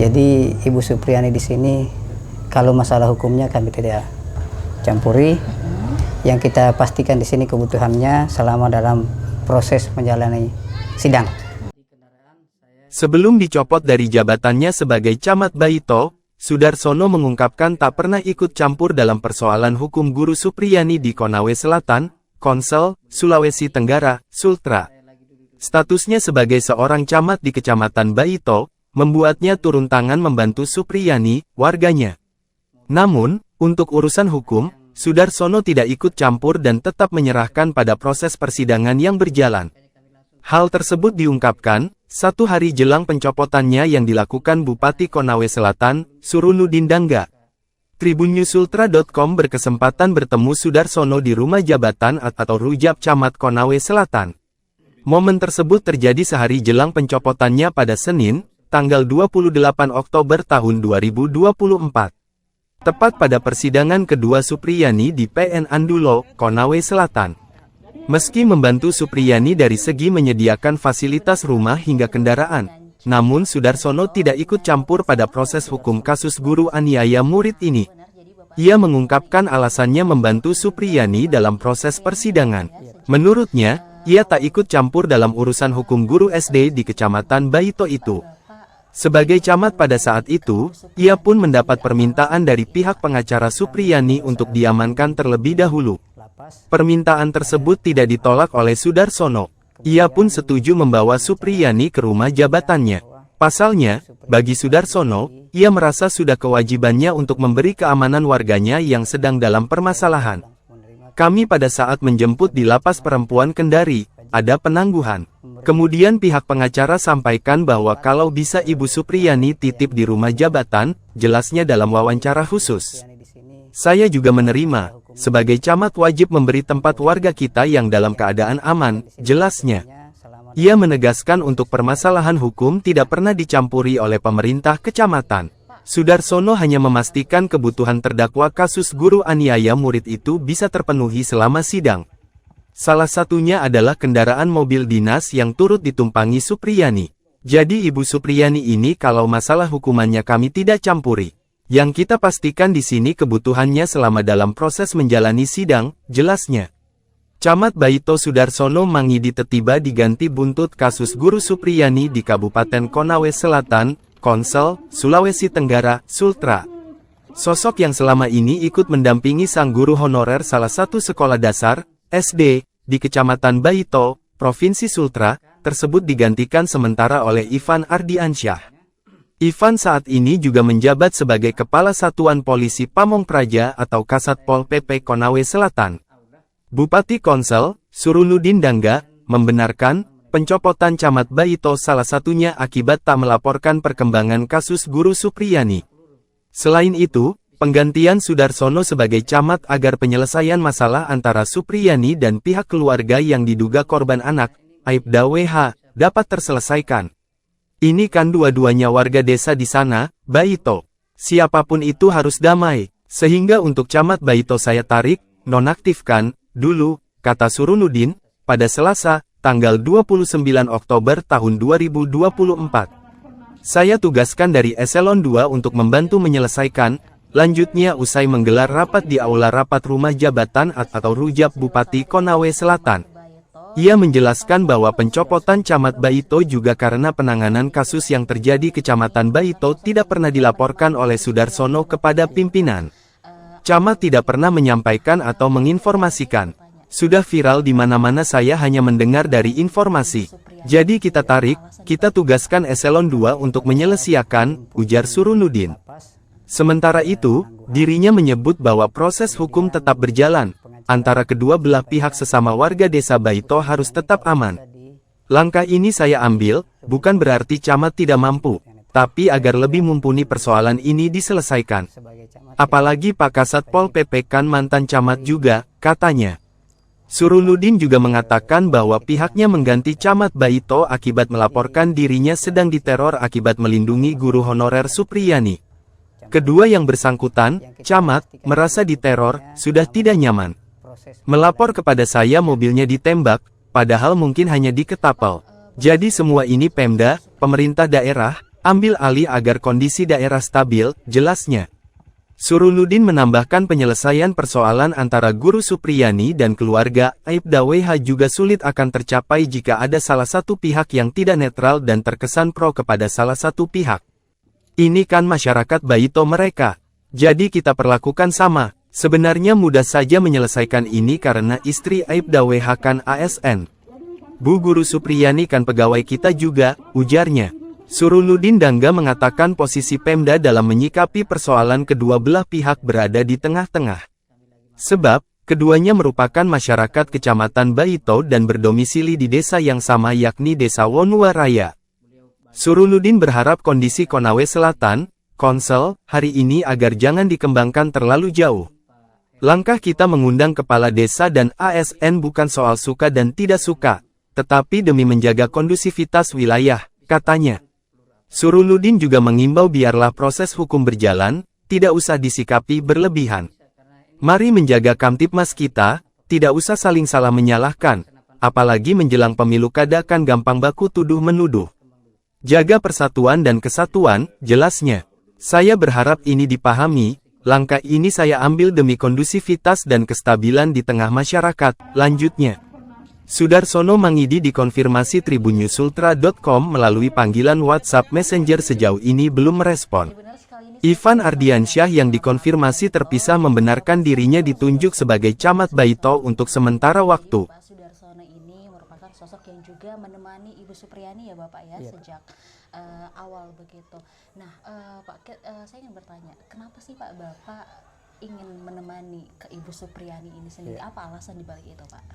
Jadi Ibu Supriyani di sini kalau masalah hukumnya kami tidak campuri. Yang kita pastikan di sini kebutuhannya selama dalam proses menjalani sidang. Sebelum dicopot dari jabatannya sebagai Camat Baito, Sudarsono mengungkapkan tak pernah ikut campur dalam persoalan hukum Guru Supriyani di Konawe Selatan, Konsel, Sulawesi Tenggara, Sultra. Statusnya sebagai seorang camat di Kecamatan Baito, membuatnya turun tangan membantu Supriyani, warganya. Namun, untuk urusan hukum, Sudarsono tidak ikut campur dan tetap menyerahkan pada proses persidangan yang berjalan. Hal tersebut diungkapkan, 1 hari jelang pencopotannya yang dilakukan Bupati Konawe Selatan, Surunudin Dangga. Tribunnews.ultra.com berkesempatan bertemu Sudarsono di rumah jabatan atau Rujab Camat Konawe Selatan. Momen tersebut terjadi sehari jelang pencopotannya pada Senin, tanggal 28 Oktober tahun 2024. Tepat pada persidangan kedua Supriyani di PN Andulo, Konawe Selatan. Meski membantu Supriyani dari segi menyediakan fasilitas rumah hingga kendaraan, namun Sudarsono tidak ikut campur pada proses hukum kasus guru aniaya murid ini. Ia mengungkapkan alasannya membantu Supriyani dalam proses persidangan. Menurutnya, ia tak ikut campur dalam urusan hukum guru SD di Kecamatan Baito itu. Sebagai camat pada saat itu, ia pun mendapat permintaan dari pihak pengacara Supriyani untuk diamankan terlebih dahulu. Permintaan tersebut tidak ditolak oleh Sudarsono. Ia pun setuju membawa Supriyani ke rumah jabatannya. Pasalnya, bagi Sudarsono, ia merasa sudah kewajibannya untuk memberi keamanan warganya yang sedang dalam permasalahan. Kami pada saat menjemput di Lapas Perempuan Kendari, ada penangguhan. Kemudian pihak pengacara sampaikan bahwa kalau bisa Ibu Supriyani titip di rumah jabatan, jelasnya dalam wawancara khusus. Saya juga menerima, sebagai camat wajib memberi tempat warga kita yang dalam keadaan aman, jelasnya. Ia menegaskan untuk permasalahan hukum tidak pernah dicampuri oleh pemerintah kecamatan. Sudarsono hanya memastikan kebutuhan terdakwa kasus guru aniaya murid itu bisa terpenuhi selama sidang. Salah satunya adalah kendaraan mobil dinas yang turut ditumpangi Supriyani. Jadi Ibu Supriyani ini kalau masalah hukumannya kami tidak campuri. Yang kita pastikan di sini kebutuhannya selama dalam proses menjalani sidang, jelasnya. Camat Baito Sudarsono Mangidi tiba diganti buntut kasus guru Supriyani di Kabupaten Konawe Selatan, Konsel, Sulawesi Tenggara, Sultra. Sosok yang selama ini ikut mendampingi sang guru honorer salah satu sekolah dasar, SD, di Kecamatan Baito, Provinsi Sultra, tersebut digantikan sementara oleh Ivan Ardiansyah. Ivan saat ini juga menjabat sebagai Kepala Satuan Polisi Pamong Praja atau Kasatpol PP Konawe Selatan. Bupati Konsel, Surunudin Dangga, membenarkan, pencopotan Camat Baito salah satunya akibat tak melaporkan perkembangan kasus guru Supriyani. Selain itu, penggantian Sudarsono sebagai camat agar penyelesaian masalah antara Supriyani dan pihak keluarga yang diduga korban anak, Aibda WH, dapat terselesaikan. Ini kan dua-duanya warga desa di sana, Baito. Siapapun itu harus damai, sehingga untuk Camat Baito saya tarik, nonaktifkan, dulu, kata Surunudin, pada Selasa, tanggal 29 Oktober tahun 2024. Saya tugaskan dari Eselon 2 untuk membantu menyelesaikan. Lanjutnya usai menggelar rapat di Aula Rapat Rumah Jabatan atau Rujab Bupati Konawe Selatan. Ia menjelaskan bahwa pencopotan Camat Baito juga karena penanganan kasus yang terjadi Kecamatan Baito tidak pernah dilaporkan oleh Sudarsono kepada pimpinan. Camat tidak pernah menyampaikan atau menginformasikan. Sudah viral di mana-mana saya hanya mendengar dari informasi. Jadi kita tarik, kita tugaskan Eselon 2 untuk menyelesaikan, ujar Surunudin. Sementara itu, dirinya menyebut bahwa proses hukum tetap berjalan, antara kedua belah pihak sesama warga desa Baito harus tetap aman. Langkah ini saya ambil, bukan berarti camat tidak mampu, tapi agar lebih mumpuni persoalan ini diselesaikan. Apalagi Pak Kasatpol PP kan mantan camat juga, katanya. Surunudin juga mengatakan bahwa pihaknya mengganti Camat Baito akibat melaporkan dirinya sedang diteror akibat melindungi guru honorer Supriyani. Kedua yang bersangkutan, camat, merasa diteror, sudah tidak nyaman. Melapor kepada saya mobilnya ditembak, padahal mungkin hanya diketapel. Jadi semua ini Pemda, pemerintah daerah, ambil alih agar kondisi daerah stabil, jelasnya. Suruludin menambahkan penyelesaian persoalan antara Guru Supriyani dan keluarga Aibda WH juga sulit akan tercapai jika ada salah satu pihak yang tidak netral dan terkesan pro kepada salah satu pihak. Ini kan masyarakat Baito mereka. Jadi kita perlakukan sama. Sebenarnya mudah saja menyelesaikan ini karena istri Aibda WH kan ASN. Bu Guru Supriyani kan pegawai kita juga, ujarnya. Suruludin Dangga mengatakan posisi Pemda dalam menyikapi persoalan kedua belah pihak berada di tengah-tengah. Sebab, keduanya merupakan masyarakat Kecamatan Baito dan berdomisili di desa yang sama yakni Desa Wonuwaraya. Suruludin berharap kondisi Konawe Selatan, Konsel, hari ini agar jangan dikembangkan terlalu jauh. Langkah kita mengundang kepala desa dan ASN bukan soal suka dan tidak suka, tetapi demi menjaga kondusivitas wilayah, katanya. Suruludin juga mengimbau biarlah proses hukum berjalan, tidak usah disikapi berlebihan. Mari menjaga Kamtipmas kita, tidak usah saling salah menyalahkan, apalagi menjelang pemilu kada kan gampang baku tuduh-menuduh. Jaga persatuan dan kesatuan, jelasnya. Saya berharap ini dipahami, langkah ini saya ambil demi kondusivitas dan kestabilan di tengah masyarakat, lanjutnya. Sudarsono Mangidi dikonfirmasi tribunnews.ultra.com melalui panggilan WhatsApp Messenger sejauh ini belum merespon. Ivan Ardiansyah yang dikonfirmasi terpisah membenarkan dirinya ditunjuk sebagai camat Baito untuk sementara waktu. Pak Sudarsono ini merupakan sosok yang juga menemani Ibu Supriyani ya Bapak ya, sejak awal begitu. Nah Pak, saya ingin bertanya, kenapa sih Pak Bapak ingin menemani ke Ibu Supriyani ini sendiri? Apa alasan dibalik itu Pak?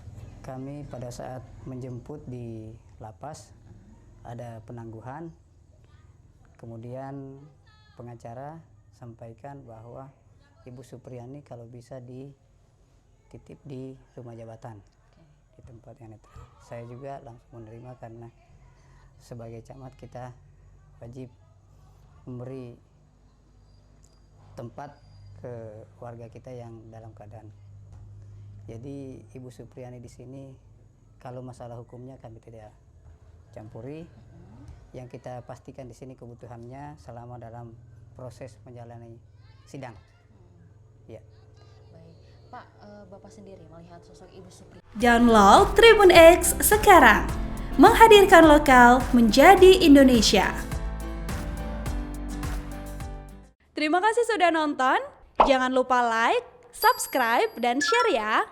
Kami pada saat menjemput di lapas ada penangguhan, kemudian pengacara sampaikan bahwa Ibu Supriyani kalau bisa dititip di rumah jabatan, di tempat yang netral. Saya juga langsung menerima karena sebagai camat kita wajib memberi tempat ke warga kita yang dalam keadaan. Jadi Ibu Supriyani di sini kalau masalah hukumnya kami tidak campuri. Yang kita pastikan di sini kebutuhannya selama dalam proses menjalani sidang. Ya. Baik, Pak, Bapak sendiri melihat sosok Ibu Supriyani. Download Tribun X sekarang. Menghadirkan lokal menjadi Indonesia. Terima kasih sudah nonton. Jangan lupa like, subscribe, dan share ya.